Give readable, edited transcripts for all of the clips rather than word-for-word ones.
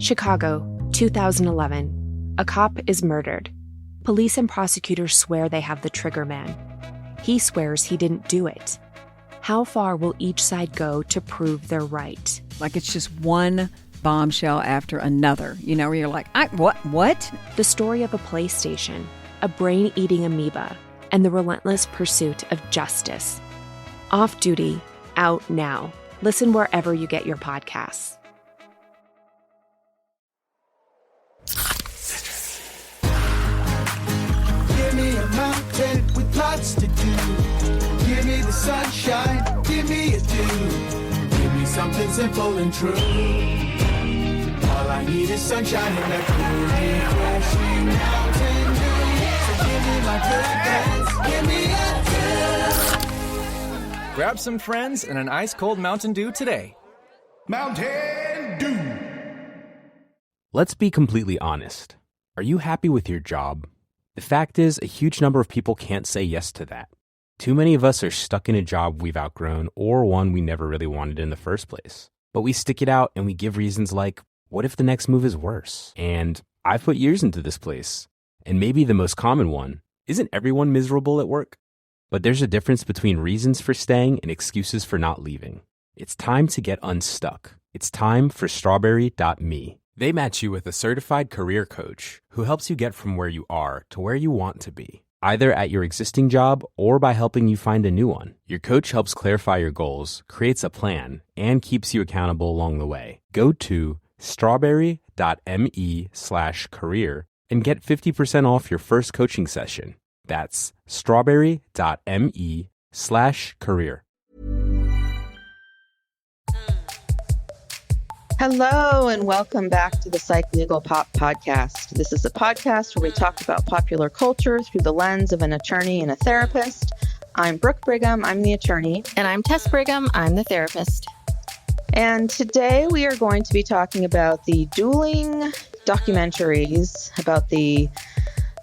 Chicago, 2011. A cop is murdered. Police and prosecutors swear they have the trigger man. He swears he didn't do it. How far will each side go to prove they're right? Like it's just one bombshell after another, where you're like, what? The story of a PlayStation, a brain-eating amoeba, and the relentless pursuit of justice. Off Duty, out now. Listen wherever you get your podcasts. Give me a mountain with lots to do. Give me the sunshine, give me a dew. Give me something simple and true. All I need is sunshine and a cool, refreshing mountain dew. So give me my good friends, give me a dew. Grab some friends and an ice-cold Mountain Dew today. Mountain Dew. Let's be completely honest. Are you happy with your job? The fact is, a huge number of people can't say yes to that. Too many of us are stuck in a job we've outgrown or one we never really wanted in the first place. But we stick it out and we give reasons like, what if the next move is worse? And I've put years into this place. And maybe the most common one, isn't everyone miserable at work? But there's a difference between reasons for staying and excuses for not leaving. It's time to get unstuck. It's time for Strawberry.me. They match you with a certified career coach who helps you get from where you are to where you want to be, either at your existing job or by helping you find a new one. Your coach helps clarify your goals, creates a plan, and keeps you accountable along the way. Go to strawberry.me/career and get 50% off your first coaching session. That's strawberry.me/career. Hello and welcome back to the Psych Legal Pop Podcast. This is a podcast where we talk about popular culture through the lens of an attorney and a therapist. I'm Brooke Brigham, I'm the attorney. And I'm Tess Brigham, I'm the therapist. And today we are going to be talking about the Dueling documentaries about the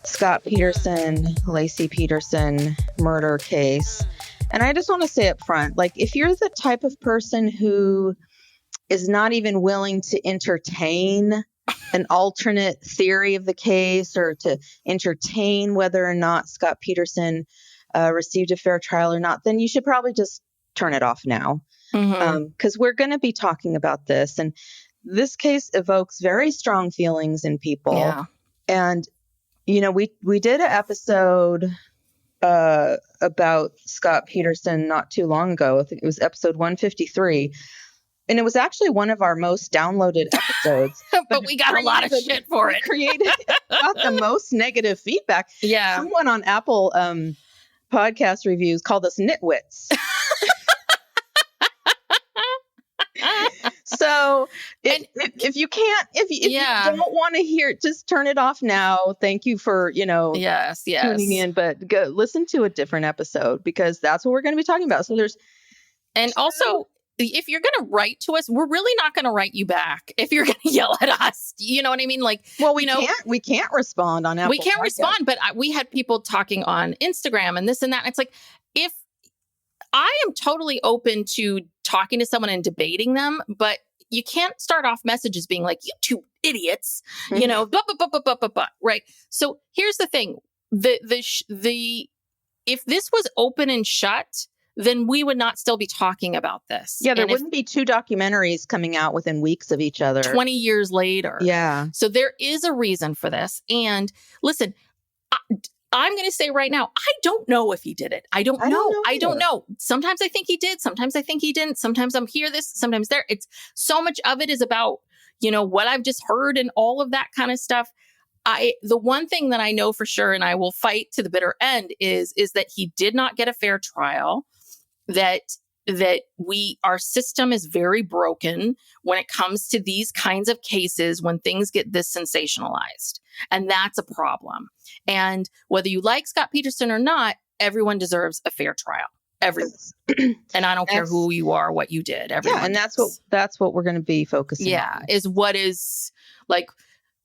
Scott Peterson, Laci Peterson murder case. And I just want to say up front, if you're the type of person who is not even willing to entertain an alternate theory of the case or to entertain whether or not Scott Peterson received a fair trial or not, then you should probably just turn it off now. Because we're going to be talking about this. And this case evokes very strong feelings in people. Yeah. And, we did an episode about Scott Peterson not too long ago. I think it was episode 153. And it was actually one of our most downloaded episodes. but we got a lot of shit for it. Got the most negative feedback. Yeah. Someone on Apple podcast reviews called us nitwits. So if you don't want to hear it, just turn it off now. Thank you for, yes. tuning in, but go listen to a different episode because that's what we're going to be talking about. So also, if you're going to write to us, we're really not going to write you back if you're going to yell at us. You know what I mean? We can't respond on Apple. We can't respond, but we had people talking on Instagram and this and that. And it's like, if I am totally open to talking to someone and debating them, but you can't start off messages being like, you two idiots, right? So here's the thing. If this was open and shut, then we would not still be talking about this. Yeah, there wouldn't be two documentaries coming out within weeks of each other. 20 years later. Yeah. So there is a reason for this. And listen, I'm going to say right now, I don't know if he did it. I don't know. Sometimes I think he did. Sometimes I think he didn't. Sometimes I'm here, sometimes there. It's so much of it is about, what I've just heard and all of that kind of stuff. The one thing that I know for sure, and I will fight to the bitter end, is that he did not get a fair trial. That our system is very broken when it comes to these kinds of cases when things get this sensationalized. And that's a problem. And whether you like Scott Peterson or not, everyone deserves a fair trial. Everyone. And I don't care who you are, what you did. Everyone. Yeah, and that's what we're going to be focusing on. Is what is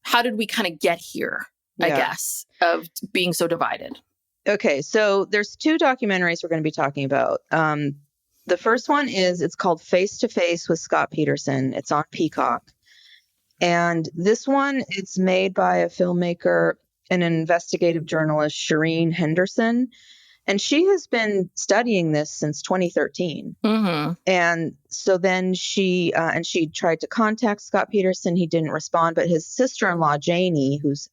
how did we kind of get here, I guess, of being so divided. Okay, so there's two documentaries we're going to be talking about. The first one it's called Face to Face with Scott Peterson. It's on Peacock. And this one, it's made by a filmmaker and an investigative journalist, Shireen Henderson. And she has been studying this since 2013. Mm-hmm. And so then she tried to contact Scott Peterson. He didn't respond, but his sister-in-law, Janie, who's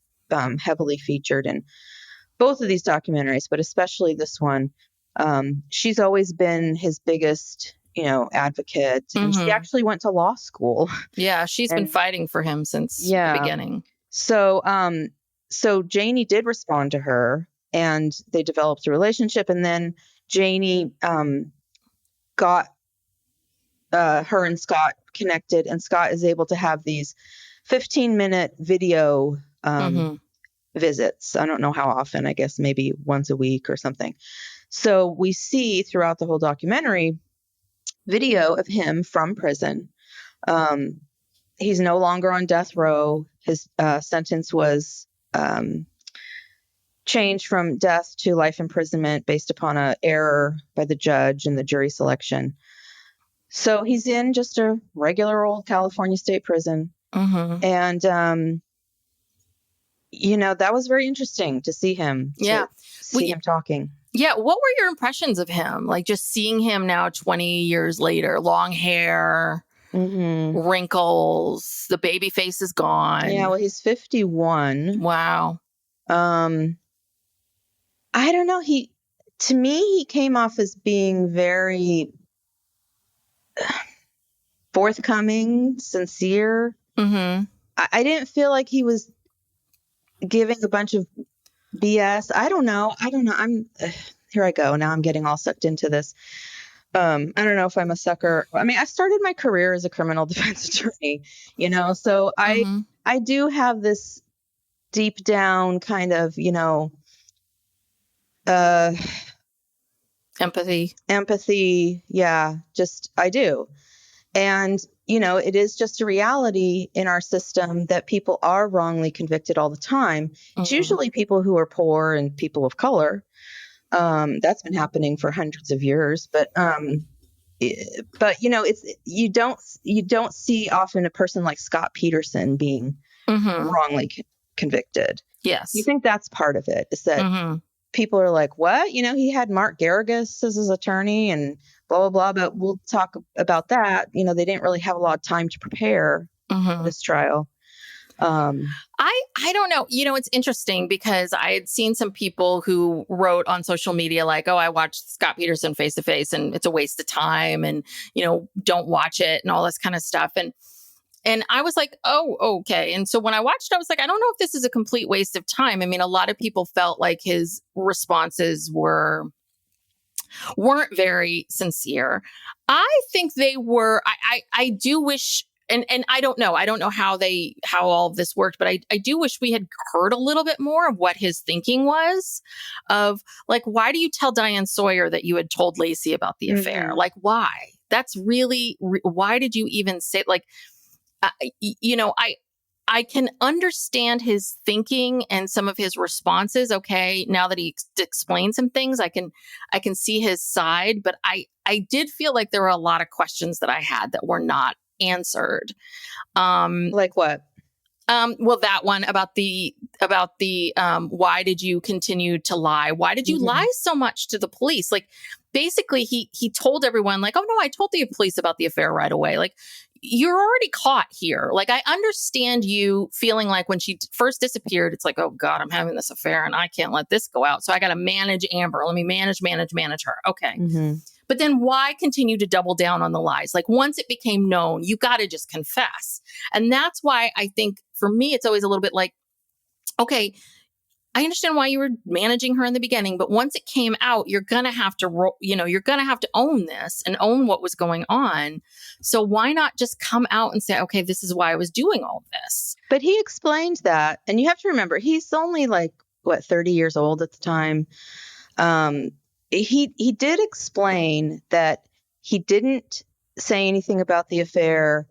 heavily featured in both of these documentaries, but especially this one, she's always been his biggest, advocate. And she actually went to law school. Yeah, she's been fighting for him since the beginning. So, so Janie did respond to her, and they developed a relationship. And then Janie got her and Scott connected, and Scott is able to have these 15-minute video visits. I don't know how often, I guess maybe once a week or something. So we see throughout the whole documentary video of him from prison. He's no longer on death row. His sentence was changed from death to life imprisonment based upon an error by the judge in the jury selection. So he's in just a regular old California state prison. And, that was very interesting to see him. See him talking. Yeah. What were your impressions of him? Like just seeing him now 20 years later, long hair, wrinkles, the baby face is gone. Yeah. Well, he's 51. Wow. I don't know. To me, he came off as being very forthcoming, sincere. I didn't feel like he was giving a bunch of BS. I don't know. Here I go. Now I'm getting all sucked into this. I don't know if I'm a sucker. I mean, I started my career as a criminal defense attorney, so I do have this deep down kind of, empathy. Yeah, I do. And, it is just a reality in our system that people are wrongly convicted all the time. It's usually people who are poor and people of color. That's been happening for hundreds of years, but it's, you don't see often a person like Scott Peterson being wrongly convicted. Yes. You think that's part of it, is that people are like, what? He had Mark Garrigus as his attorney and blah, blah, blah. But we'll talk about that. They didn't really have a lot of time to prepare for this trial. I don't know. It's interesting because I had seen some people who wrote on social media like, oh, I watched Scott Peterson face to face and it's a waste of time and, don't watch it and all this kind of stuff. And I was like, oh, okay. And so when I watched, I was like, I don't know if this is a complete waste of time. I mean, a lot of people felt like his responses weren't very sincere. I think they were. I do wish, and I don't know how all of this worked, but I do wish we had heard a little bit more of what his thinking was of like, why do you tell Diane Sawyer that you had told Laci about the affair? Like, why? That's really, why did you even say like, I can understand his thinking and some of his responses. Okay, now that he explained some things, I can see his side. But I did feel like there were a lot of questions that I had that were not answered. Like what? Well, that one about the why did you continue to lie? Why did you lie so much to the police? Like, basically, he told everyone like, oh no, I told the police about the affair right away. Like, you're already caught here. Like, I understand you feeling like when she first disappeared, it's like, oh God, I'm having this affair and I can't let this go out. So I got to manage Amber. Let me manage her. Okay. But then why continue to double down on the lies? Like, once it became known, you got to just confess. And that's why I think for me, it's always a little bit like, okay, I understand why you were managing her in the beginning, but once it came out, you're going to have to, you're going to have to own this and own what was going on. So why not just come out and say, okay, this is why I was doing all this. But he explained that. And you have to remember, he's only 30 years old at the time. He did explain that he didn't say anything about the affair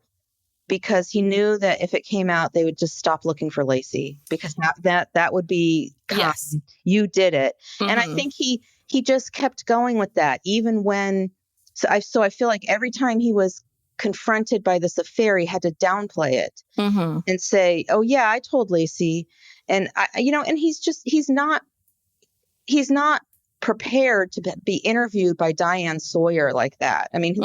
because he knew that if it came out, they would just stop looking for Laci because that would be, yes, you did it. And I think he just kept going with that even when, so I feel like every time he was confronted by this affair, he had to downplay it and say, "Oh yeah, I told Laci," and and he's not prepared to be interviewed by Diane Sawyer like that. I mean,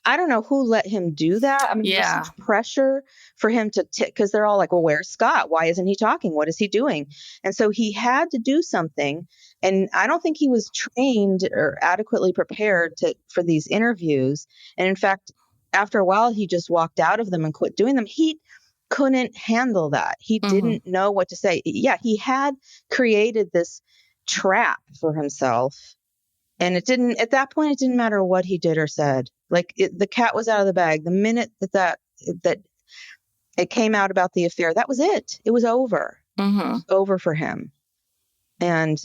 I don't know who let him do that. I mean, there's such pressure for him to, because they're all like, well, where's Scott? Why isn't he talking? What is he doing? And so he had to do something. And I don't think he was trained or adequately prepared for these interviews. And in fact, after a while, he just walked out of them and quit doing them. He couldn't handle that. He didn't know what to say. Yeah, he had created this trap for himself, and at that point it didn't matter what he did or said. Like the cat was out of the bag the minute that it came out about the affair. That was it. It was over. It was over for him. And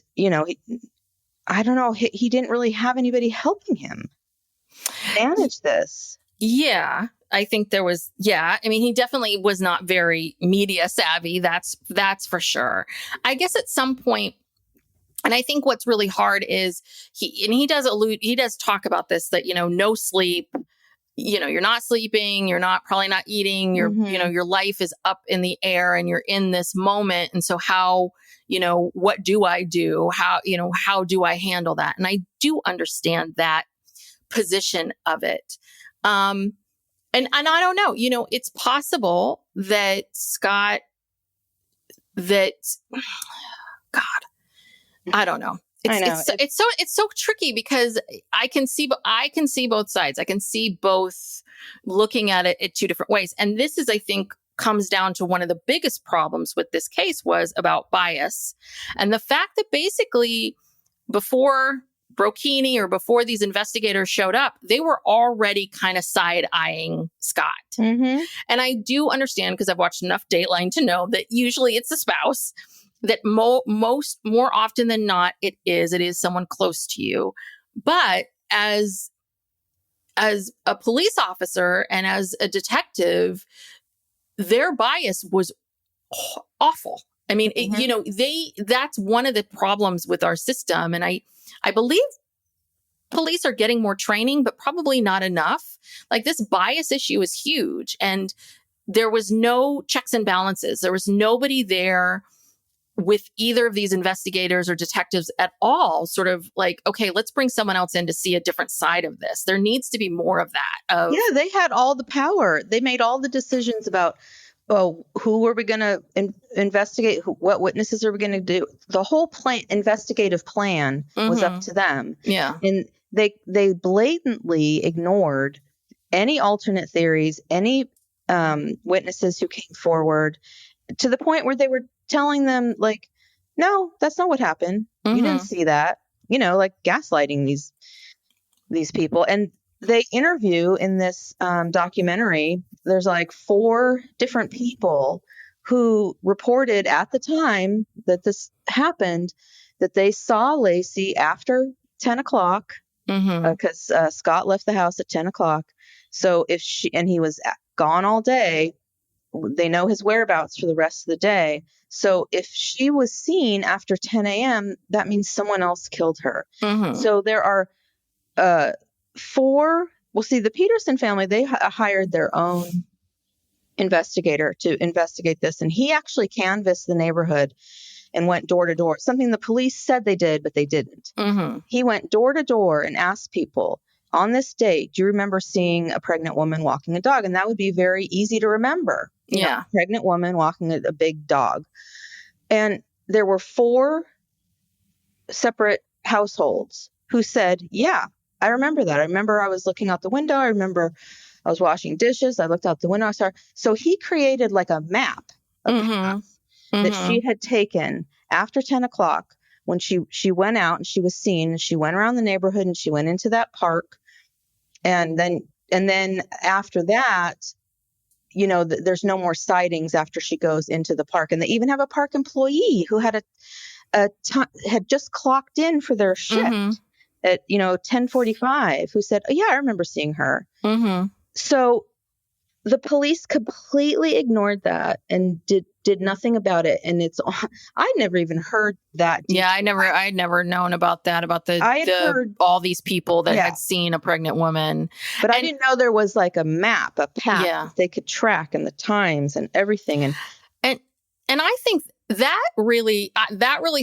I don't know, he didn't really have anybody helping him manage this. I think there was, I mean, he definitely was not very media savvy. That's for sure. I guess at some point, and I think what's really hard is he does talk about this, that, no sleep, you're not sleeping, you're probably not eating, your life is up in the air and you're in this moment. And so how, what do I do? How do I handle that? And I do understand that position of it. And I don't know, it's possible that Scott, God, I don't know. It's so tricky because I can see both sides. I can see both looking at it in two different ways. And this is, I think, comes down to one of the biggest problems with this case was about bias. And the fact that basically before Brocchini or before these investigators showed up, they were already kind of side-eyeing Scott. And I do understand, because I've watched enough Dateline to know that usually it's the spouse. That more often than not, it is someone close to you. But as a police officer and as a detective, their bias was awful. I mean, that's one of the problems with our system. And I believe police are getting more training, but probably not enough. Like, this bias issue is huge. And there was no checks and balances. There was nobody there with either of these investigators or detectives at all, sort of like, okay, let's bring someone else in to see a different side of this. There needs to be more of that. They had all the power. They made all the decisions about, who are we going to investigate? What witnesses are we going to do? The whole investigative plan was up to them. Yeah. And they blatantly ignored any alternate theories, any witnesses who came forward, to the point where they were telling them, like, no, that's not what happened. You didn't see that, like gaslighting these people. And they interview in this documentary, there's like 4 different people who reported at the time that this happened that they saw Laci after 10 o'clock because Scott left the house at 10 o'clock. So he was gone all day, they know his whereabouts for the rest of the day. So if she was seen after 10 a.m., that means someone else killed her. So there are 4. Well, see, the Peterson family, they hired their own investigator to investigate this. And he actually canvassed the neighborhood and went door to door, something the police said they did, but they didn't. He went door to door and asked people, on this date, do you remember seeing a pregnant woman walking a dog? And that would be very easy to remember. Pregnant woman walking a big dog. And there were 4 separate households who said, yeah, I remember that. I remember I was looking out the window. I remember I was washing dishes. I looked out the window. So he created like a map that she had taken after 10 o'clock when she went out and she was seen, and she went around the neighborhood and she went into that park. And then after that, there's no more sightings after she goes into the park. And they even have a park employee who had had just clocked in for their shift at 10:45 who said, oh, yeah, I remember seeing her. So the police completely ignored that and did nothing about it. And I never even heard that. Yeah, I'd never known about that, about I had heard all these people that had seen a pregnant woman. But I didn't know there was like a map, a path that they could track, and the times and everything. And I think that really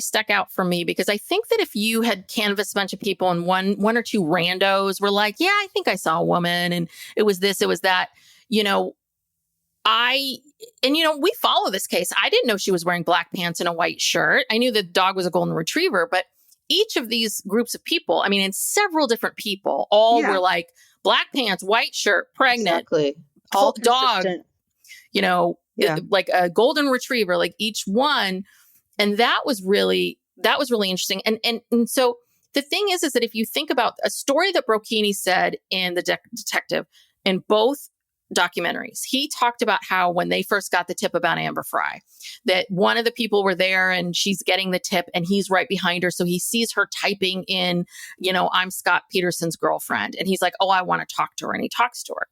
stuck out for me, because I think that if you had canvassed a bunch of people and one or two randos were like, yeah, I think I saw a woman and it was this, it was that, we follow this case. I didn't know she was wearing black pants and a white shirt. I knew the dog was a golden retriever, but each of these groups of people, I mean, and several different people, all were like black pants, white shirt, pregnant, exactly. All dog, like a golden retriever, like each one. And that was really interesting. And so the thing is that if you think about a story that Brocchini said in The Detective, in both documentaries, he talked about how when they first got the tip about Amber Frey, that one of the people were there and she's getting the tip and he's right behind her. So he sees her typing in, I'm Scott Peterson's girlfriend. And he's like, oh, I want to talk to her. And he talks to her.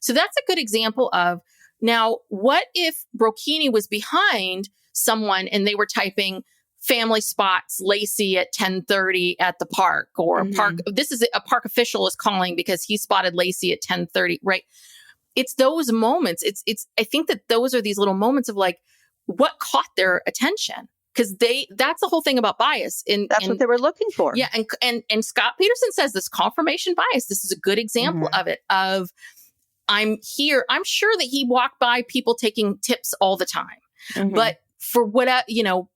So that's a good example of, now, what if Brocchini was behind someone and they were typing family spots Laci at 10:30 at the park, or park. This is a park official is calling because he spotted Laci at 10:30, right? It's those moments. I think that those are these little moments of like, what caught their attention? Because that's the whole thing about bias. That's what they were looking for. Yeah. And Scott Peterson says this confirmation bias. This is a good example of it, of I'm here. I'm sure that he walked by people taking tips all the time, but for what,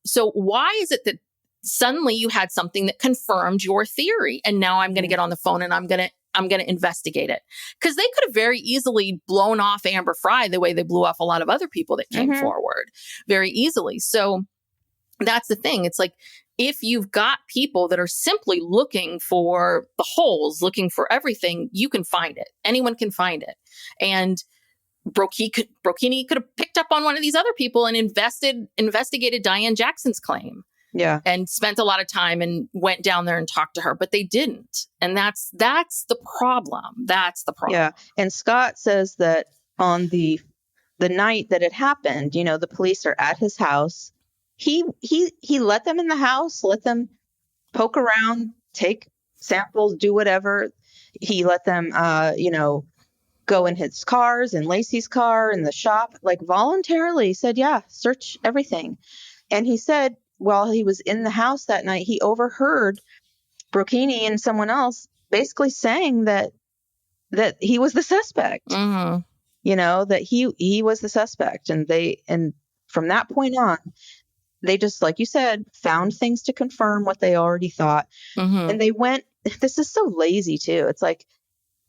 so why is it that suddenly you had something that confirmed your theory? And now I'm going to get on the phone and I'm going to investigate it. Because they could have very easily blown off Amber Frey the way they blew off a lot of other people that came forward very easily. So that's the thing. It's like, if you've got people that are simply looking for the holes, looking for everything, you can find it. Anyone can find it. And Brocchini could have picked up on one of these other people and investigated Diane Jackson's claim. Yeah. And spent a lot of time and went down there and talked to her, but they didn't. And that's the problem. That's the problem. Yeah. And Scott says that on the night that it happened, the police are at his house. He let them in the house, let them poke around, take samples, do whatever. He let them, go in his cars, in Laci's car, in the shop, like voluntarily said, yeah, search everything. And he said, while he was in the house that night, he overheard Brocchini and someone else basically saying that he was the suspect, that he was the suspect. And from that point on, they just, like you said, found things to confirm what they already thought. And they went, this is so lazy too. It's like,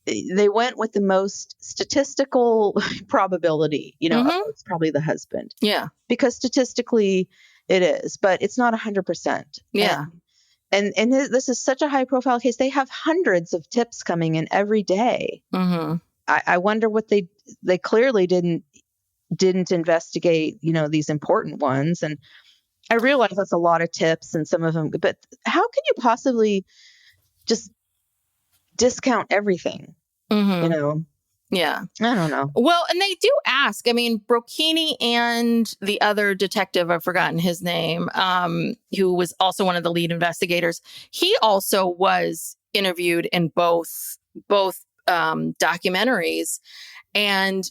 they went with the most statistical probability, it's probably the husband. Yeah. Because statistically it is, but it's not 100%. Yeah. And this is such a high profile case. They have hundreds of tips coming in every day. I wonder what they clearly didn't investigate, these important ones. And I realize that's a lot of tips and some of them, but how can you possibly just discount everything? Yeah. I don't know. Well, and they do ask, Brocchini and the other detective, I've forgotten his name, who was also one of the lead investigators. He also was interviewed in both documentaries, and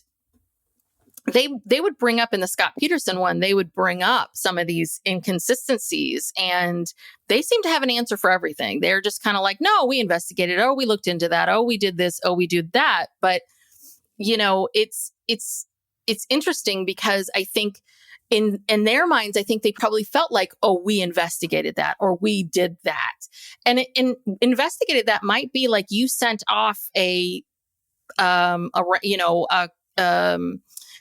they would bring up in the Scott Peterson one, they would bring up some of these inconsistencies, and they seem to have an answer for everything. They're just kind of like, no, we investigated. Oh, we looked into that. Oh, we did this. Oh, we did that. But, it's interesting because I think in their minds, I think they probably felt like, oh, we investigated that or we did that. And investigated that might be like you sent off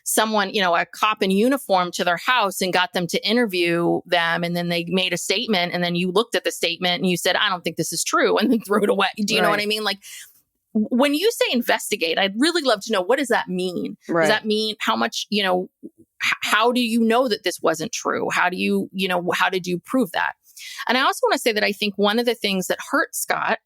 someone, a cop in uniform to their house and got them to interview them. And then they made a statement. And then you looked at the statement and you said, I don't think this is true. And then threw it away. Do you know what I mean? Like, when you say investigate, I'd really love to know, what does that mean? Right. Does that mean how much, how do you know that this wasn't true? How do you, how did you prove that? And I also want to say that I think one of the things that hurt Scott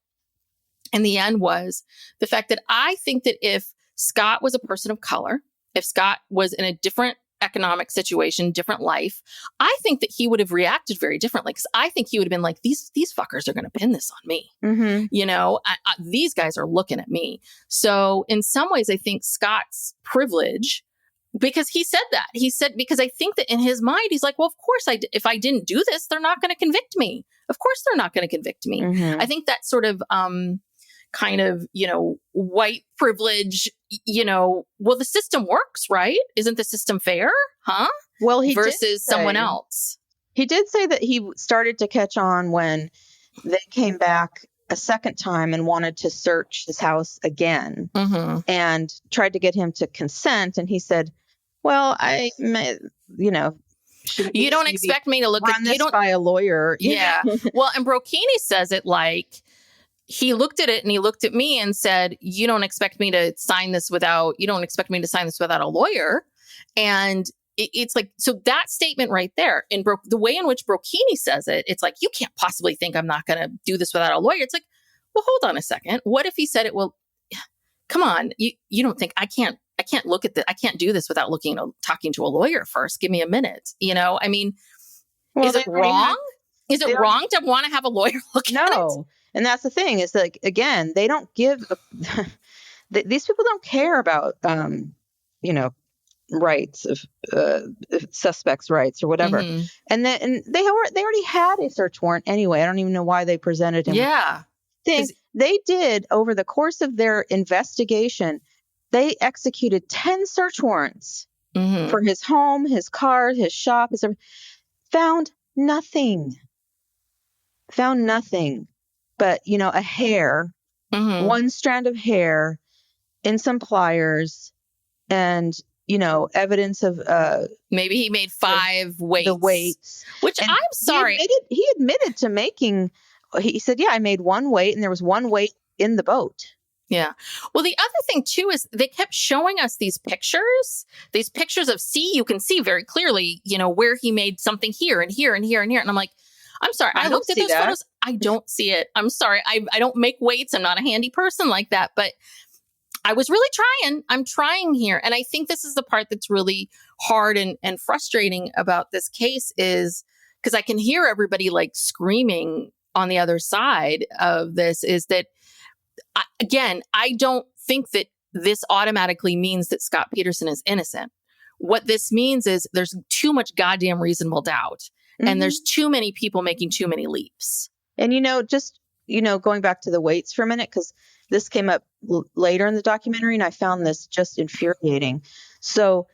in the end was the fact that I think that if Scott was a person of color if Scott was in a different economic situation, different life, I think that he would have reacted very differently, because I think he would have been like, these fuckers are going to pin this on me. Mm-hmm. You know, these guys are looking at me. So in some ways, I think Scott's privilege, because he said that. He said, because I think that in his mind, he's like, well, of course, if I didn't do this, they're not going to convict me. Of course, they're not going to convict me. Mm-hmm. I think that sort of kind of, you know, white privilege, you know, well, the system works, right? Isn't the system fair? Huh? Well, he versus someone else. He did say that he started to catch on when they came back a second time and wanted to search his house again, Mm-hmm. and tried to get him to consent. And he said, well, you don't expect me to look run at this you don't by a lawyer. Yeah. Well, and Brocchini says it like, he looked at it and he looked at me and said, you don't expect me to sign this without a lawyer. And it's like, so that statement right there, in the way in which Brocchini says it, it's like, you can't possibly think I'm not going to do this without a lawyer. It's like, well, hold on a second. What if he said it? Well, come on. You don't think I can't look at this. I can't do this without talking to a lawyer first. Give me a minute. You know, I mean, is it wrong? Is it wrong to want to have a lawyer look at it? No. And that's the thing, is like, again, they don't give, these people don't care about, rights of suspects' rights or whatever. Mm-hmm. And they already had a search warrant anyway. I don't even know why they presented him. Yeah. They did, over the course of their investigation, they executed 10 search warrants Mm-hmm. for his home, his car, his shop, found nothing. But, a hair, Mm-hmm. one strand of hair in some pliers, and, evidence of Maybe he made 5 weights. the weights. Which And I'm sorry. He admitted to making, he said, yeah, I made one weight, and there was one weight in the boat. Yeah. Well, the other thing too is they kept showing us these pictures of, you can see very clearly, where he made something here and here and here and here. And I'm like, I'm sorry. I looked at those photos. I don't see it. I'm sorry. I don't make weights. I'm not a handy person like that, but I was really trying. I'm trying here. And I think this is the part that's really hard and frustrating about this case, is because I can hear everybody like screaming on the other side of this, is that, again, I don't think that this automatically means that Scott Peterson is innocent. What this means is there's too much goddamn reasonable doubt. Mm-hmm. And there's too many people making too many leaps. And, going back to the weights for a minute, because this came up later in the documentary, and I found this just infuriating. So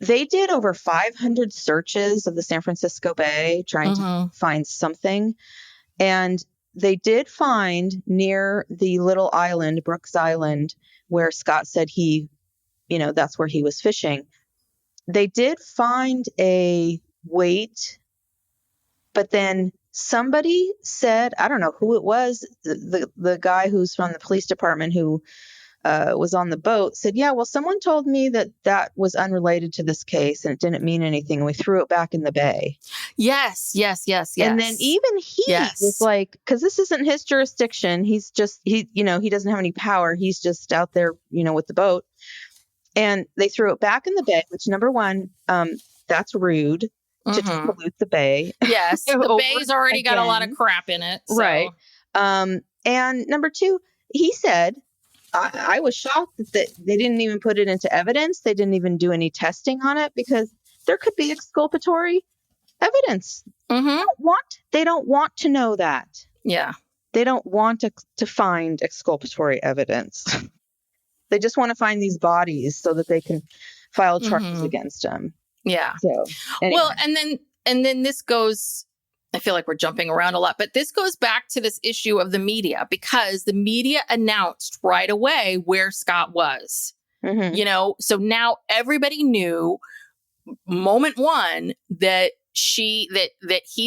they did over 500 searches of the San Francisco Bay trying to find something. And they did find near the little island, Brooks Island, where Scott said that's where he was fishing. They did find a weight, but then somebody said, I don't know who it was, the guy who's from the police department who was on the boat said, yeah, well, someone told me that was unrelated to this case and it didn't mean anything, and we threw it back in the bay. Yes. And then even he was like, because this isn't his jurisdiction, he doesn't have any power, he's just out there with the boat, and they threw it back in the bay, which, number one, that's rude to just pollute the bay. Yes, the bay's already got a lot of crap in it. So. Right. And number two, he said, I was shocked that they didn't even put it into evidence. They didn't even do any testing on it, because there could be exculpatory evidence. Mm-hmm. They don't want to know that. Yeah. They don't want to find exculpatory evidence. They just want to find these bodies so that they can file charges against them. Yeah. So, anyway. Well, and then this goes, I feel like we're jumping around a lot, but this goes back to this issue of the media, because the media announced right away where Scott was, so now everybody knew moment one that he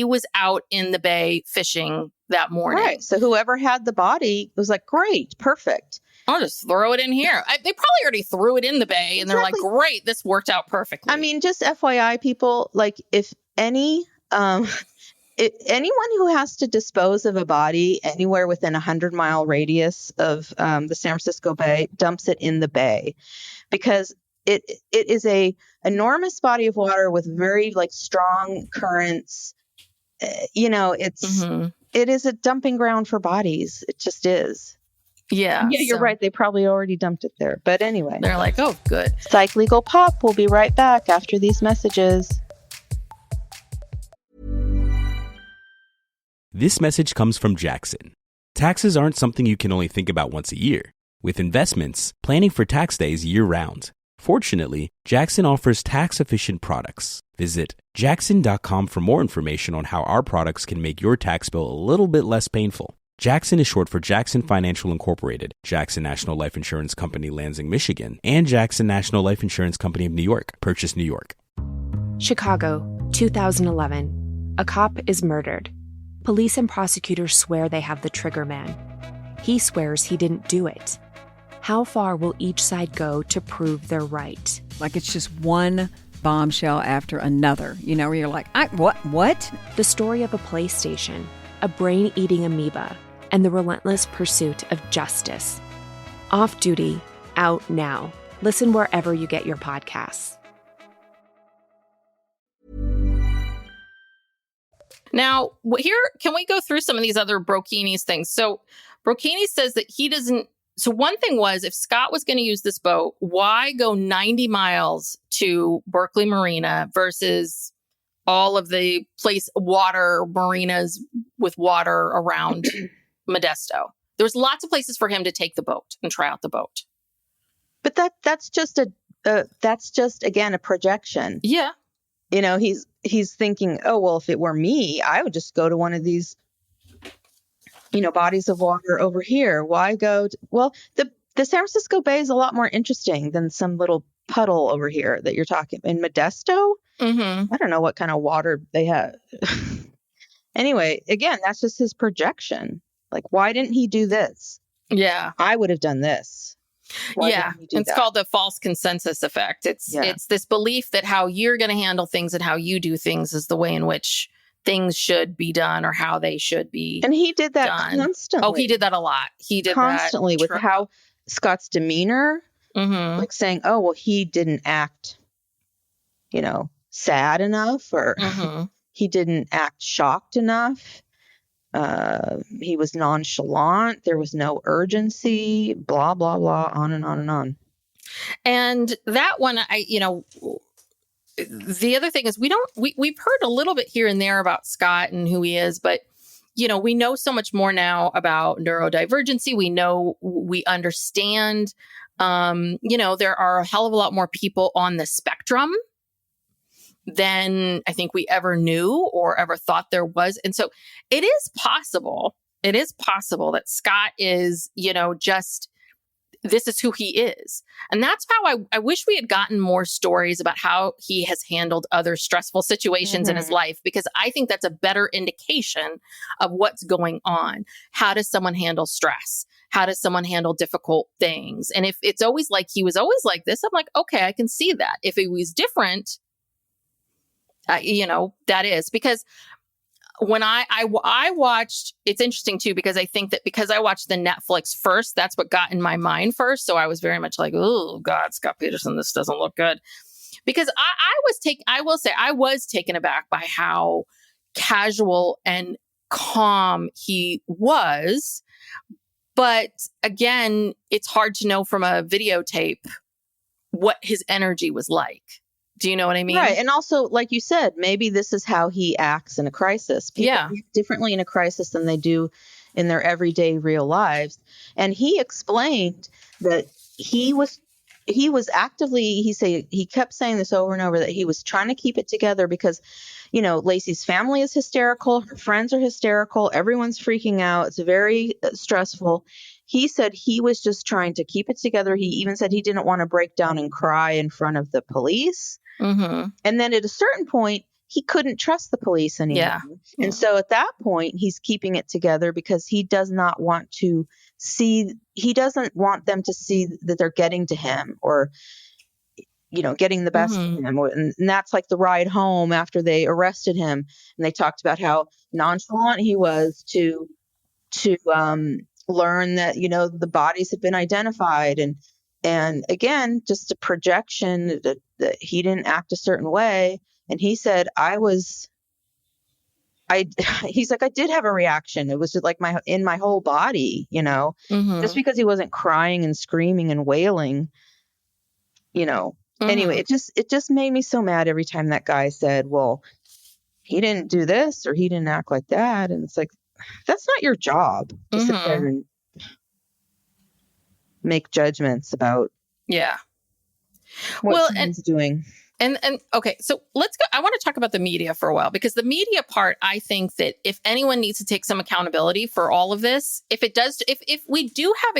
was out in the bay fishing that morning. Right. So whoever had the body was like, great, perfect. I'll just throw it in here. They probably already threw it in the bay, and they're like, great, this worked out perfectly. I mean, just FYI, people, like, if anyone who has to dispose of a body anywhere within 100-mile radius of the San Francisco Bay dumps it in the bay, because it is a enormous body of water with very like strong currents. It is a dumping ground for bodies. It just is. Yeah. Yeah, you're right. They probably already dumped it there. But anyway. They're like, oh, good. Psych Legal Pop will be right back after these messages. This message comes from Jackson. Taxes aren't something you can only think about once a year. With investments, planning for tax day is year-round. Fortunately, Jackson offers tax-efficient products. Visit jackson.com for more information on how our products can make your tax bill a little bit less painful. Jackson is short for Jackson Financial Incorporated, Jackson National Life Insurance Company, Lansing, Michigan, and Jackson National Life Insurance Company of New York, Purchase, New York. Chicago, 2011. A cop is murdered. Police and prosecutors swear they have the trigger man. He swears he didn't do it. How far will each side go to prove they're right? Like it's just one bombshell after another, where you're like, what? The story of a PlayStation, a brain-eating amoeba, and the relentless pursuit of justice. Off Duty, out now. Listen wherever you get your podcasts. Now, here, can we go through some of these other Brocchini's things? So Brocchini says that he doesn't. So one thing was, if Scott was going to use this boat, why go 90 miles to Berkeley Marina versus all of the water marinas with water around Modesto? There was lots of places for him to take the boat and try out the boat. But that's just again a projection. Yeah. He's thinking, oh, well, if it were me, I would just go to one of these, bodies of water over here. Why go? The San Francisco Bay is a lot more interesting than some little puddle over here that you're talking in Modesto. Mm-hmm. I don't know what kind of water they have. Anyway, again, that's just his projection. Like, why didn't he do this? Yeah. I would have done this. It's called the false consensus effect. It's this belief that how you're going to handle things and how you do things is the way in which things should be done or how they should be. And he did that done. constantly. Oh, he did that a lot. He did constantly that with how Scott's demeanor, like saying, oh, well, he didn't act, sad enough, or he didn't act shocked enough. He was nonchalant. There was no urgency, blah, blah, blah, on and on and on. And that one, the other thing is we've heard a little bit here and there about Scott and who he is, but, we know so much more now about neurodivergency. We understand, there are a hell of a lot more people on the spectrum than I think we ever knew or ever thought there was. And so it is possible that Scott is, just, this is who he is. And that's how I wish we had gotten more stories about how he has handled other stressful situations in his life, because I think that's a better indication of what's going on. How does someone handle stress? How does someone handle difficult things? And if it's always like he was always like this, I'm like, okay, I can see that. If it was different, that is because when I watched, it's interesting too, because I think that because I watched the Netflix first, that's what got in my mind first. So I was very much like, oh God, Scott Peterson, this doesn't look good. Because I was taken aback by how casual and calm he was. But again, it's hard to know from a videotape what his energy was like. Do you know what I mean? Right. And also, like you said, maybe this is how he acts in a crisis. People act differently in a crisis than they do in their everyday real lives. And he explained that he was actively, he kept saying this over and over, that he was trying to keep it together because, Laci's family is hysterical. Her friends are hysterical. Everyone's freaking out. It's very stressful. He said he was just trying to keep it together. He even said he didn't want to break down and cry in front of the police. Mm-hmm. And then at a certain point, he couldn't trust the police anymore. Yeah. And so at that point, he's keeping it together because he does not want to he doesn't want them to see that they're getting to him or, getting the best of him. And that's like the ride home after they arrested him. And they talked about how nonchalant he was to learn that, the bodies had been identified. And And again, just a projection that he didn't act a certain way. And he said, he's like, I did have a reaction. It was just like in my whole body, just because he wasn't crying and screaming and wailing, Anyway, it just made me so mad every time that guy said, well, he didn't do this or he didn't act like that. And it's like, that's not your job to sit there and make judgments about what someone's doing. And okay, so let's go. I want to talk about the media for a while, because the media part, I think that if anyone needs to take some accountability for all of this, if we do have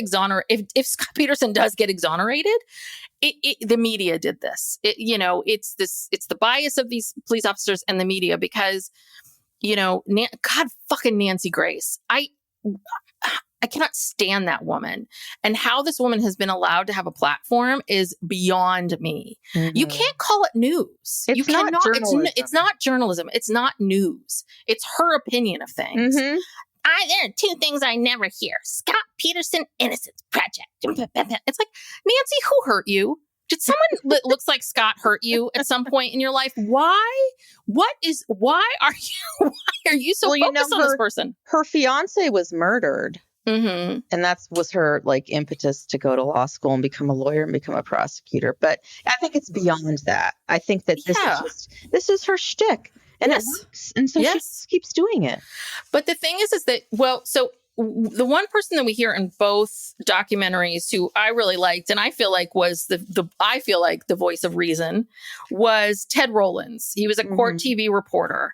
if Scott Peterson does get exonerated, the media did this. It's the bias of these police officers and the media, because, God fucking Nancy Grace. I cannot stand that woman, and how this woman has been allowed to have a platform is beyond me. You can't call it news. It's not journalism. It's not journalism. It's not news. It's her opinion of things. There are two things I never hear. Scott Peterson, Innocence Project. It's like, Nancy, who hurt you? Did someone that looks like Scott hurt you at some point in your life? Why? Why are you so focused on this person? Her fiance was murdered. And that was her impetus to go to law school and become a lawyer and become a prosecutor. But I think it's beyond that. I think that this is her shtick, and it works. And so she keeps doing it. But the thing is that, so the one person that we hear in both documentaries who I really liked, and I feel like was the voice of reason, was Ted Rollins. He was a court TV reporter.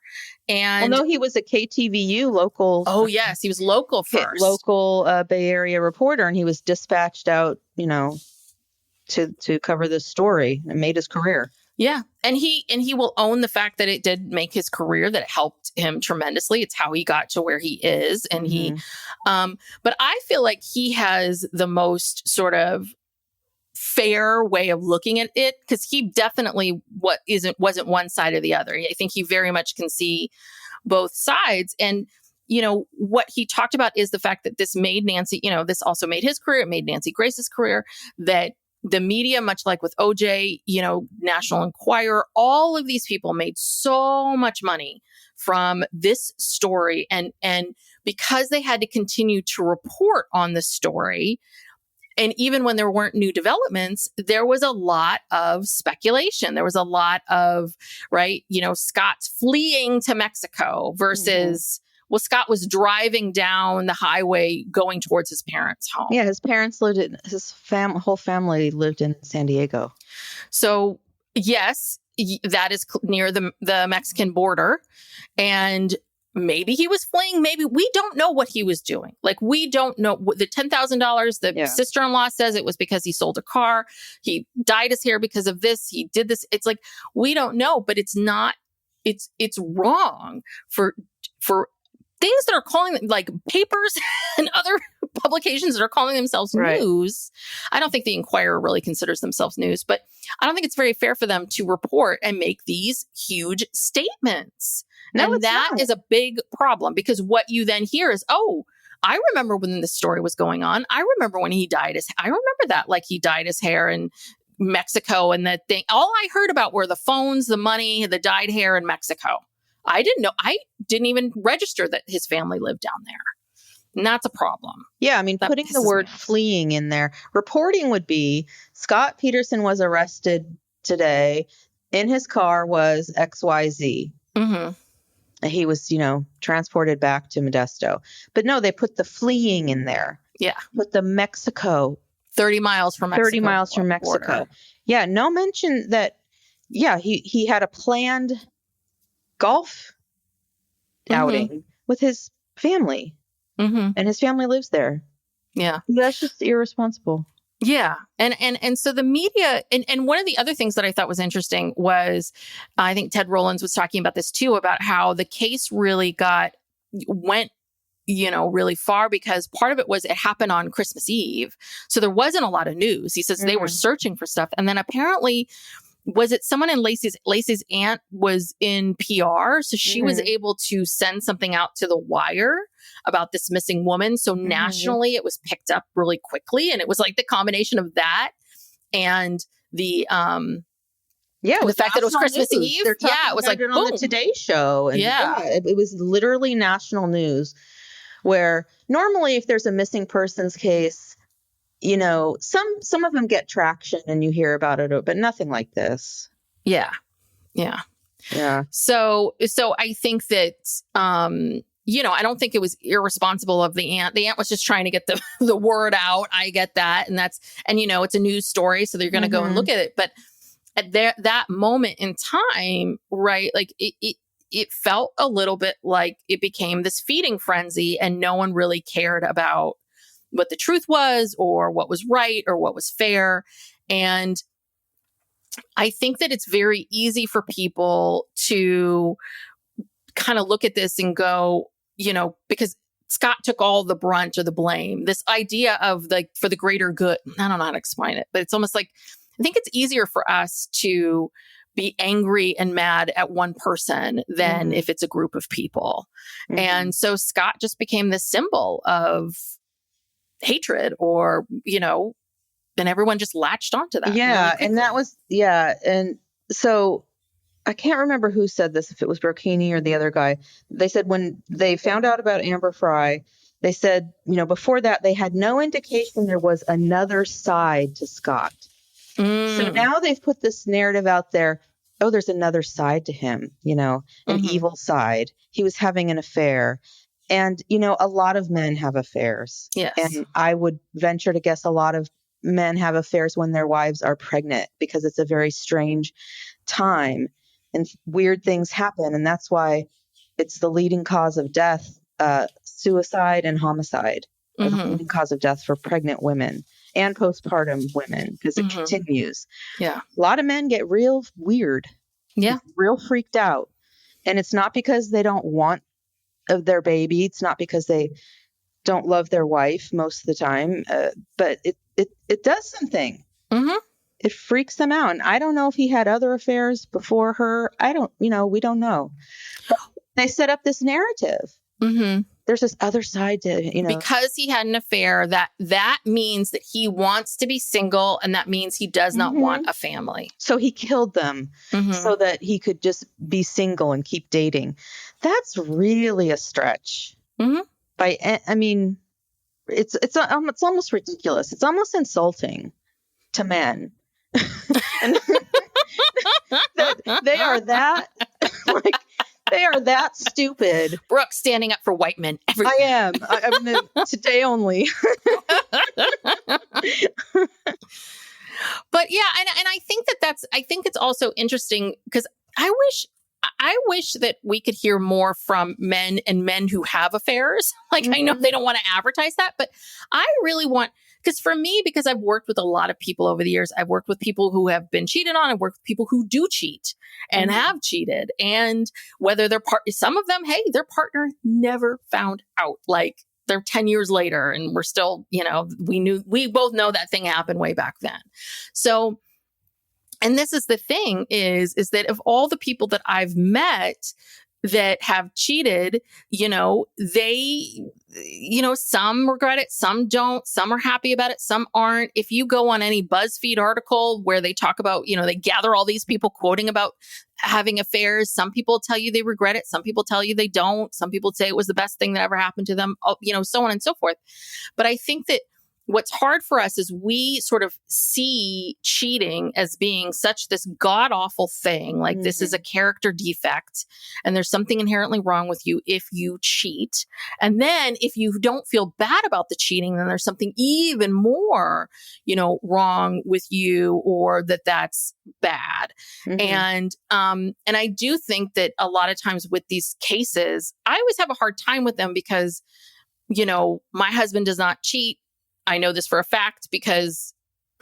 And he was a KTVU local. Oh, yes. He was local first. Local Bay Area reporter. And he was dispatched out, to cover this story and made his career. Yeah. And he will own the fact that it did make his career, that it helped him tremendously. It's how he got to where he is. And but I feel like he has the most sort of fair way of looking at it, because he definitely wasn't one side or the other. I think he very much can see both sides. And, what he talked about is the fact that this made Nancy, this also made his career. It made Nancy Grace's career, that the media, much like with OJ, National Enquirer, all of these people made so much money from this story. And because they had to continue to report on the story, and even when there weren't new developments, there was a lot of speculation. There was a lot of, Scott's fleeing to Mexico versus, Scott was driving down the highway going towards his parents' home. Yeah, his parents whole family lived in San Diego. So, yes, that is near the Mexican border. And maybe he was fleeing. Maybe we don't know what he was doing. We don't know. The $10,000, the sister-in-law says it was because he sold a car. He dyed his hair because of this. He did this. It's like, we don't know, but it's not, it's wrong for things that are calling papers and other publications that are calling themselves news. I don't think the Enquirer really considers themselves news, but I don't think it's very fair for them to report and make these huge statements. No, and that is a big problem, because what you then hear is, I remember when this story was going on. I remember when he dyed I remember that, he dyed his hair in Mexico, and that thing. All I heard about were the phones, the money, the dyed hair in Mexico. I didn't know. I didn't even register that his family lived down there. And that's a problem. Yeah, I mean, putting the word fleeing in there. Reporting would be, Scott Peterson was arrested today. In his car was XYZ. He was, transported back to Modesto. But no, they put the fleeing in there. Yeah. Put the Mexico. 30 miles from Mexico. 30 miles from Mexico. Border. Yeah, no mention that, he had a planned golf outing with his family. And his family lives there. Yeah. That's just irresponsible. Yeah. And so the media, and one of the other things that I thought was interesting was, I think Ted Rollins was talking about this too, about how the case really went really far, because part of it was it happened on Christmas Eve. So there wasn't a lot of news. He says they were searching for stuff. And then apparently, was it someone in Laci's aunt was in PR? So she was able to send something out to The Wire about this missing woman. So nationally, it was picked up really quickly. And it was the combination of that and the the fact that it was Christmas news. Eve. They're talking It was about like it on the Today Show. And it was literally national news, where normally if there's a missing persons case, you know, some of them get traction and you hear about it, but nothing like this. Yeah. So I think that, you know, I don't think it was irresponsible of the aunt. The aunt was just trying to get the word out. I get that. And you know, it's a news story, so they're going to go and look at it. But at that moment in time, right, like it felt a little bit like it became this feeding frenzy, and no one really cared about what the truth was or what was right or what was fair. And I think that it's very easy for people to kind of look at this and go, you know, because Scott took all the brunt or the blame, this idea of like for the greater good. I don't know how to explain it, but it's almost like, I think it's easier for us to be angry and mad at one person than if it's a group of people. And so Scott just became this symbol of hatred, or, you know, and everyone just latched onto that. Yeah. Really, and that was, and so I can't remember who said this, if it was Burkini or the other guy. They said when they found out about Amber Fry, they said, you know, before that, they had no indication there was another side to Scott. So now they've put this narrative out there. Oh, there's another side to him, you know, an evil side. He was having an affair. And, you know, a lot of men have affairs. Yes. And I would venture to guess a lot of men have affairs when their wives are pregnant, because it's a very strange time and weird things happen. And that's why it's the leading cause of death. Suicide and homicide are the leading cause of death for pregnant women and postpartum women, because it continues. Yeah. A lot of men get real weird. Yeah. Real freaked out. And it's not because they don't want their baby. It's not because they don't love their wife most of the time. But it does something. It freaks them out. And I don't know if he had other affairs before her. We don't know. But they set up this narrative. There's this other side to, you know. Because he had an affair, that means that he wants to be single, and that means he does not want a family. So he killed them so that he could just be single and keep dating. That's really a stretch. I mean, it's almost ridiculous. It's almost insulting to men. And they are that like. They are that stupid. Brooke standing up for white men. I am. I'm today only. But yeah, and I think I think it's also interesting, because I wish that we could hear more from men and men who have affairs. Like, I know they don't want to advertise that, but I really want, because for me, because I've worked with a lot of people over the years, I've worked with people who have been cheated on. I've worked with people who do cheat and have cheated. And whether some of them, hey, their partner never found out. Like, they're 10 years later and we're still, you know, we both know that thing happened way back then. So, and this is the thing is that of all the people that I've met that have cheated, you know, some regret it, some don't, some are happy about it, some aren't. If you go on any BuzzFeed article where they talk about, you know, they gather all these people quoting about having affairs, some people tell you they regret it, some people tell you they don't, some people say it was the best thing that ever happened to them, you know, so on and so forth. But I think that what's hard for us is we sort of see cheating as being such this god-awful thing. Like, this is a character defect and there's something inherently wrong with you if you cheat. And then if you don't feel bad about the cheating, then there's something even more, you know, wrong with you, or that's bad. And I do think that a lot of times with these cases, I always have a hard time with them because, you know, my husband does not cheat. I know this for a fact because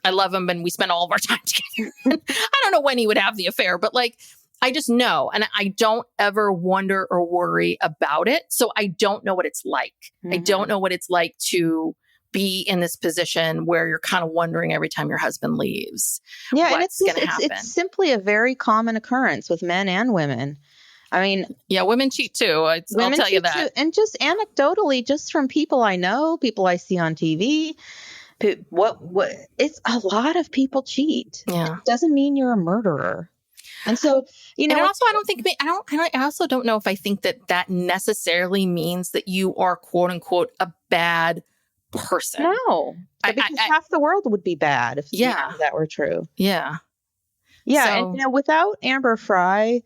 I love him and we spend all of our time together. I don't know when he would have the affair, but like, I just know. And I don't ever wonder or worry about it. So I don't know what it's like. I don't know what it's like to be in this position where you're kind of wondering every time your husband leaves. Yeah, what's going to happen. It's simply a very common occurrence with men and women. I mean, yeah, women cheat too. I'll tell you that. Too. And just anecdotally, just from people I know, people I see on TV, what it's a lot of people cheat. Yeah. It doesn't mean you're a murderer. And so, and also, I also don't know if I think that necessarily means that you are quote unquote a bad person. No, because half the world would be bad if that were true. Yeah. Yeah. So, and without Amber Fry,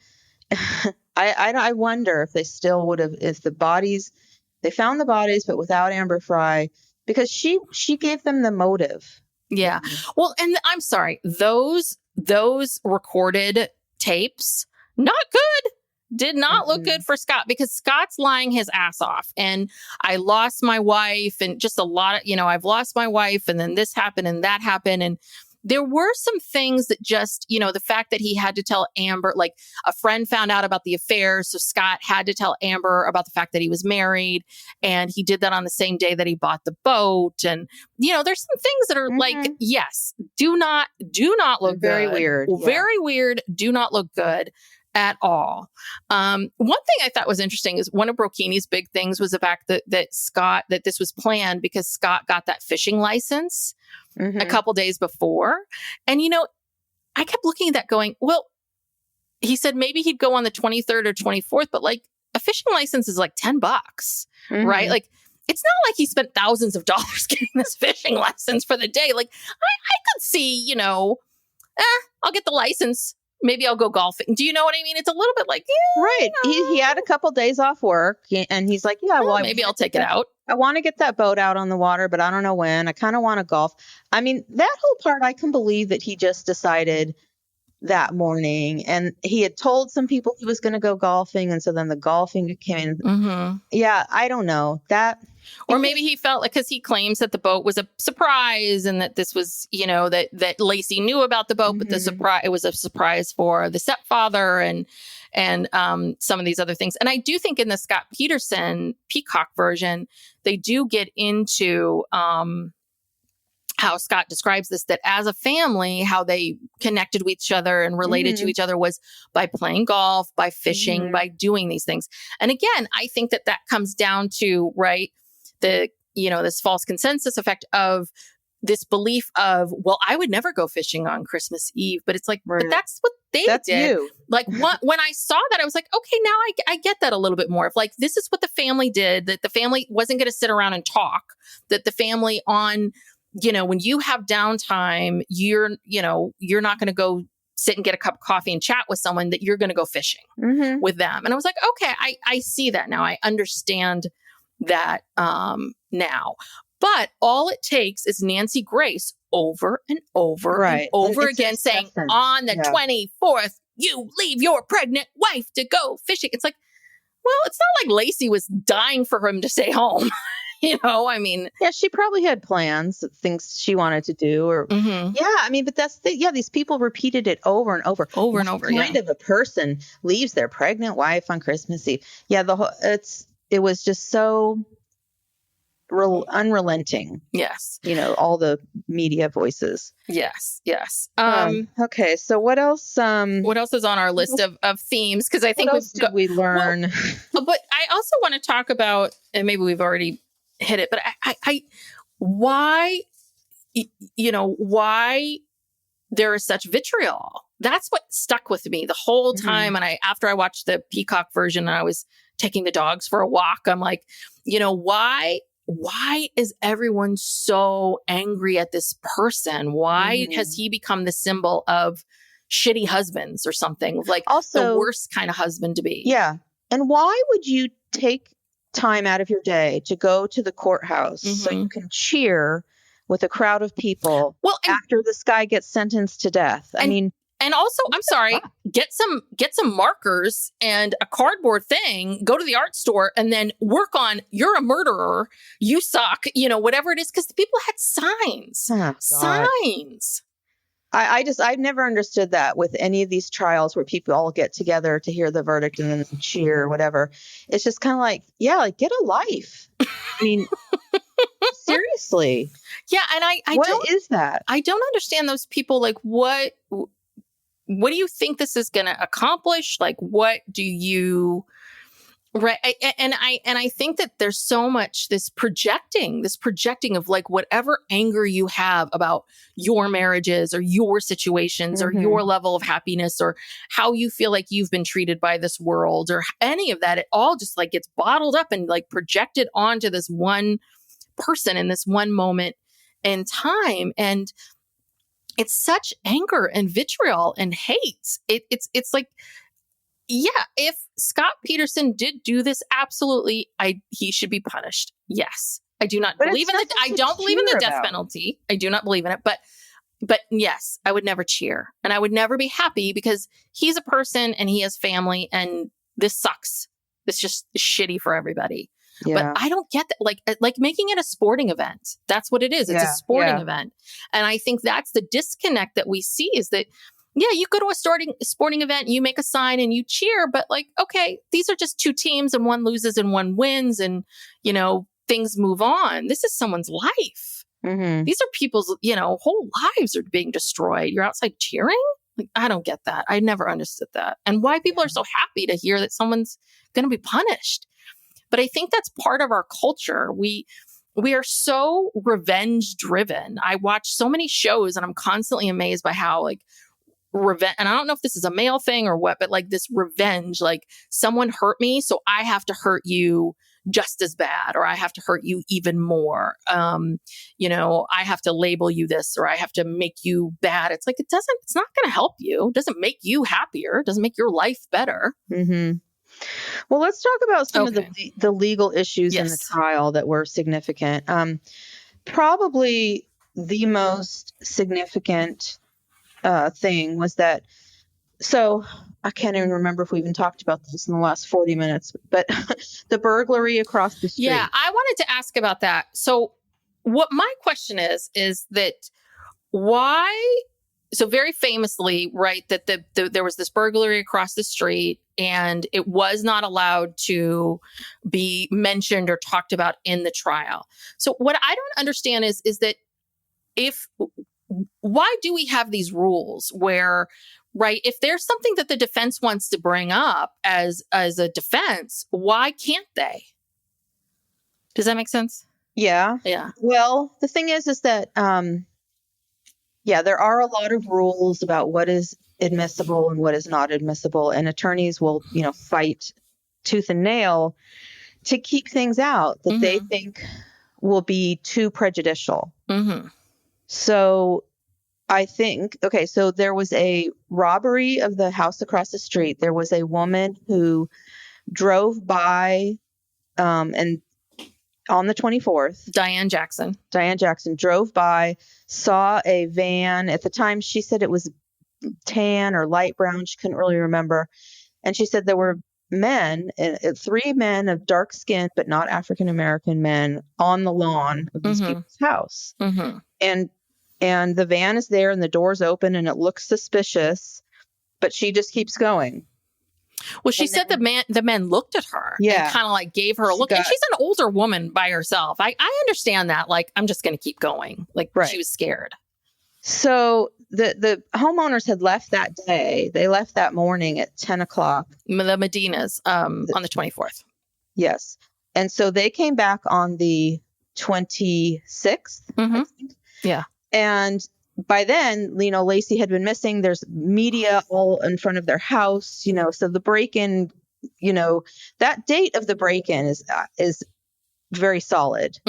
I wonder if they still would have, if they found the bodies, but without Amber Fry, because she gave them the motive. Yeah. Well, and I'm sorry, those recorded tapes, not good. Did not look good for Scott, because Scott's lying his ass off. And I lost my wife, and just a lot of, I've lost my wife, and then this happened and that happened. And there were some things that just, the fact that he had to tell Amber, like a friend found out about the affair. So Scott had to tell Amber about the fact that he was married, and he did that on the same day that he bought the boat. And, there's some things that are like, yes, do not look very good. Weird. Yeah. Very weird. Do not look good at all. One thing I thought was interesting is one of Brocchini's big things was the fact that this was planned because Scott got that fishing license a couple days before. And, I kept looking at that going, well, he said maybe he'd go on the 23rd or 24th, but like a fishing license is like $10, right? Like, it's not like he spent thousands of dollars getting this fishing license for the day. Like, I could see, I'll get the license. Maybe I'll go golfing. Do you know what I mean? It's a little bit like, right. He had a couple days off work, and he's like, maybe I'll take it out. I want to get that boat out on the water, but I don't know when. I kind of want to golf. I mean, that whole part, I can believe that he just decided that morning, and he had told some people he was going to go golfing. And so then the golfing came in. Yeah. I don't know that. Or maybe he felt like, because he claims that the boat was a surprise, and that this was, that Laci knew about the boat, but it was a surprise for the stepfather and some of these other things. And I do think in the Scott Peterson Peacock version, they do get into how Scott describes this, that as a family, how they connected with each other and related to each other was by playing golf, by fishing, by doing these things. And again, I think that comes down to, right, this false consensus effect of this belief of, well, I would never go fishing on Christmas Eve, but it's like, but that's what they did. You. Like when I saw that, I was like, okay, now I get that a little bit more. If like, this is what the family did, that the family wasn't going to sit around and talk, that the family on, when you have downtime, you're not going to go sit and get a cup of coffee and chat with someone, that you're going to go fishing with them. And I was like, okay, I see that now. I understand that now. But all it takes is Nancy Grace over and over and over again saying, on the 24th, you leave your pregnant wife to go fishing. It's like, well, it's not like Laci was dying for him to stay home. I mean. Yeah, she probably had plans, things she wanted to do. Or I mean, but that's these people repeated it over and over. Over and over, kind of a person leaves their pregnant wife on Christmas Eve. Yeah, it was just so unrelenting. Yes. All the media voices. Yes. Okay, so what else? What else is on our list of themes? Because I think we learn. Well, but I also want to talk about, and maybe we've already hit it, but why there is such vitriol. That's what stuck with me the whole time. And after I watched the Peacock version and I was taking the dogs for a walk, I'm like, why is everyone so angry at this person? Why has he become the symbol of shitty husbands or something? Like, also the worst kind of husband to be. Yeah. And why would you take time out of your day to go to the courthouse so you can cheer with a crowd of people after this guy gets sentenced to death? And also, I'm sorry, get some markers and a cardboard thing, go to the art store and then work on, you're a murderer, you suck, whatever it is. Because the people had signs. Signs. I've never understood that with any of these trials where people all get together to hear the verdict and then cheer or whatever. It's just kind of like, get a life. I mean, seriously. Yeah. And what is that? I don't understand those people. Like, what do you think this is going to accomplish? Like, what do you, Right. And I think that there's so much this projecting of like whatever anger you have about your marriages or your situations or your level of happiness or how you feel like you've been treated by this world or any of that. It all just like gets bottled up and like projected onto this one person in this one moment in time. And it's such anger and vitriol and hate. It's like, yeah, if Scott Peterson did do this, absolutely, he should be punished. Yes, I do not believe in it. I don't believe in the death penalty. I do not believe in it. But yes, I would never cheer, and I would never be happy because he's a person and he has family, and this sucks. It's just shitty for everybody. Yeah. But I don't get that. Like making it a sporting event. That's what it is. It's a sporting event, and I think that's the disconnect that we see is that. Yeah, you go to a sporting event, you make a sign and you cheer, but like, okay, these are just two teams and one loses and one wins and, things move on. This is someone's life. These are people's, whole lives are being destroyed. You're outside cheering? Like, I don't get that. I never understood that. And why people are so happy to hear that someone's going to be punished. But I think that's part of our culture. We are so revenge driven. I watch so many shows and I'm constantly amazed by how like, revenge, and I don't know if this is a male thing or what, but like this revenge, like someone hurt me, so I have to hurt you just as bad, or I have to hurt you even more. I have to label you this, or I have to make you bad. It's like, it's not going to help you. It doesn't make you happier. It doesn't make your life better. Well, let's talk about some of the legal issues in the trial that were significant. Probably the most significant thing was that, so I can't even remember if we even talked about this in the last 40 minutes, but the burglary across the street. Yeah, I wanted to ask about that. So what my question is that why, so very famously, right, that there was this burglary across the street and it was not allowed to be mentioned or talked about in the trial. So what I don't understand is that why do we have these rules where, right, if there's something that the defense wants to bring up as a defense, why can't they? Does that make sense? Yeah. Yeah. Well, the thing is that, there are a lot of rules about what is admissible and what is not admissible. And attorneys will, fight tooth and nail to keep things out that they think will be too prejudicial. So I think, so there was a robbery of the house across the street. There was a woman who drove by, and on the 24th, Diane Jackson drove by, saw a van. At the time, she said it was tan or light brown. She couldn't really remember. And she said there were men, 3 men of dark skin, but not African-American men on the lawn of these people's house. And the van is there and the door's open and it looks suspicious, but she just keeps going. Well, she said the men looked at her and kind of like gave her a look. And she's an older woman by herself. I understand that. Like, I'm just going to keep going. Like, she was scared. So the homeowners had left that day. They left that morning at 10 o'clock. The Medinas on the 24th. Yes. And so they came back on the 26th. I think. Yeah. And by then, Laci had been missing. There's media all in front of their house, so the break-in, that date of the break-in is very solid.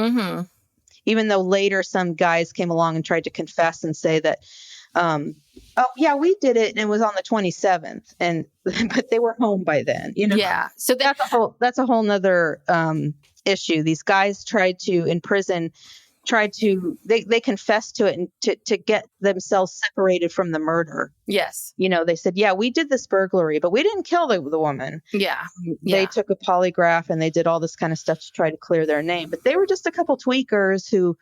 Even though later some guys came along and tried to confess and say that, we did it and it was on the 27th, but they were home by then, Yeah. So that's a whole nother issue. These guys tried to, in prison, they confessed to it and to get themselves separated from the murder. Yes. They said, we did this burglary, but we didn't kill the woman. Yeah. They took a polygraph and they did all this kind of stuff to try to clear their name. But they were just a couple tweakers who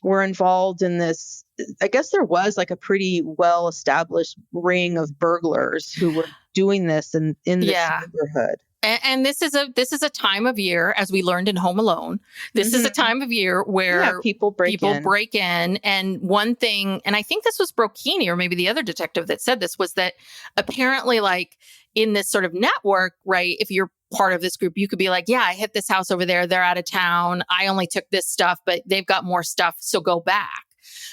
were involved in this. I guess there was like a pretty well-established ring of burglars who were doing this in this neighborhood. And this is a time of year, as we learned in Home Alone. This is a time of year where people break in. And one thing, and I think this was Brocchini or maybe the other detective that said this, was that apparently, like in this sort of network, right? If you're part of this group. You could be like, yeah, I hit this house over there. They're out of town. I only took this stuff, but they've got more stuff. So go back.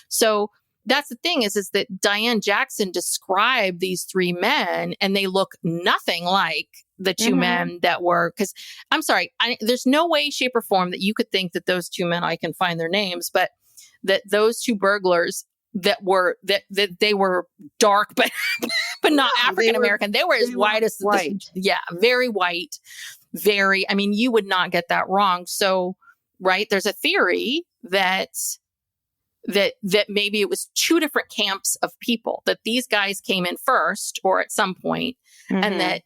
So that's the thing is that Diane Jackson described these three men and they look nothing like the two men that were, because I'm sorry, there's no way, shape or form that you could think that those two men, I can find their names, but that those two burglars that they were dark, but not African American. They were as white as white. Very white. Very, I mean, you would not get that wrong. So, right. There's a theory that maybe it was two different camps of people, that these guys came in first or at some point, and that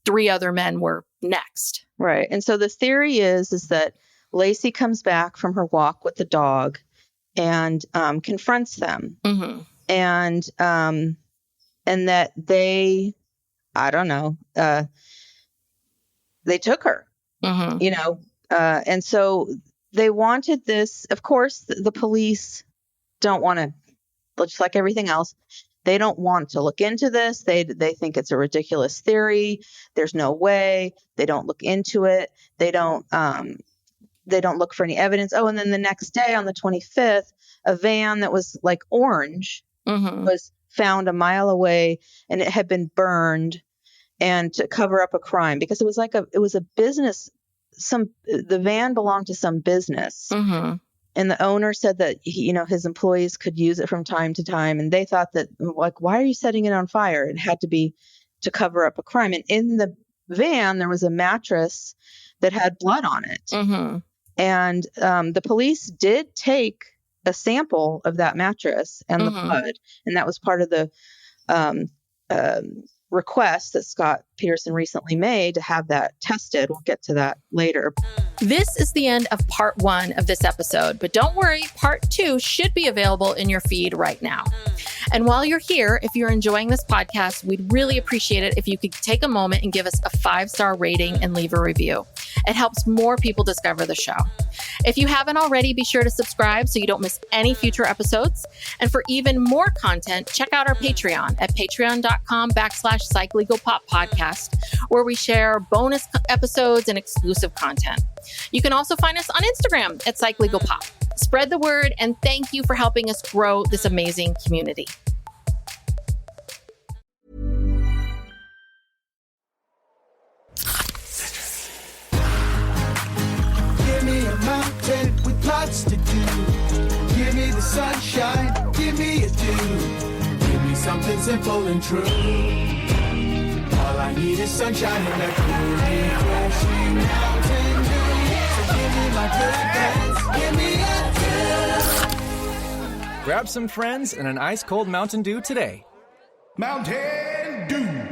three other men were next. Right. And so the theory is that Laci comes back from her walk with the dog and confronts them. And that they, I don't know, they took her, you know, and so they wanted this. Of course, the police don't want to, just like everything else, they don't want to look into this. They think it's a ridiculous theory. There's no way. They don't look into it. They don't look for any evidence. Oh, and then the next day on the 25th, a van that was like orange was found a mile away, and it had been burned, and to cover up a crime, because it was a business. The van belonged to some business. And the owner said that his employees could use it from time to time. And they thought that, like, why are you setting it on fire? It had to be to cover up a crime. And in the van, there was a mattress that had blood on it. And the police did take a sample of that mattress and the blood. And that was part of the request that Scott Peterson recently made to have that tested. We'll get to that later. This is the end of part 1 of this episode, but don't worry, part 2 should be available in your feed right now. And while you're here, if you're enjoying this podcast, we'd really appreciate it if you could take a moment and give us a 5-star rating and leave a review. It helps more people discover the show. If you haven't already, be sure to subscribe so you don't miss any future episodes. And for even more content, check out our Patreon at patreon.com/PsychLegalPop podcast, where we share bonus episodes and exclusive content. You can also find us on Instagram at PsychLegalPop. Spread the word, and thank you for helping us grow this amazing community. Give me a mountain with lots to do. Give me the sunshine, give me a dew. Give me something simple and true. All I need is sunshine and a cool, refreshing mountain dew. So give me my good friends, give me a dew. Grab some friends and an ice-cold Mountain Dew today. Mountain Dew.